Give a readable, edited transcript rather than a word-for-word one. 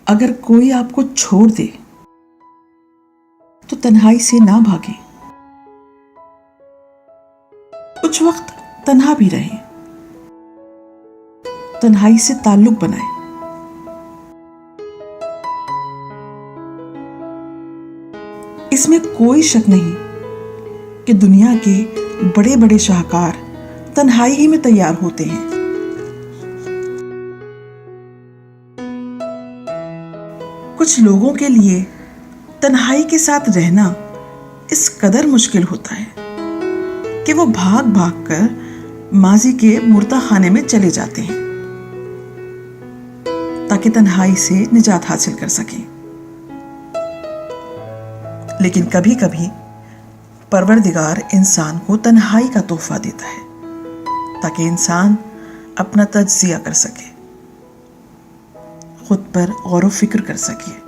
اگر کوئی آپ کو چھوڑ دے تو تنہائی سے نہ بھاگیں، کچھ وقت تنہا بھی رہیں، تنہائی سے تعلق بنائیں۔ اس میں کوئی شک نہیں کہ دنیا کے بڑے بڑے شاہکار تنہائی ہی میں تیار ہوتے ہیں۔ کچھ لوگوں کے لیے تنہائی کے ساتھ رہنا اس قدر مشکل ہوتا ہے کہ وہ بھاگ بھاگ کر ماضی کے مردہ خانے میں چلے جاتے ہیں تاکہ تنہائی سے نجات حاصل کر سکیں۔ لیکن کبھی کبھی پروردگار انسان کو تنہائی کا تحفہ دیتا ہے تاکہ انسان اپنا تجزیہ کر سکے، خود پر غور و فکر کر سکے۔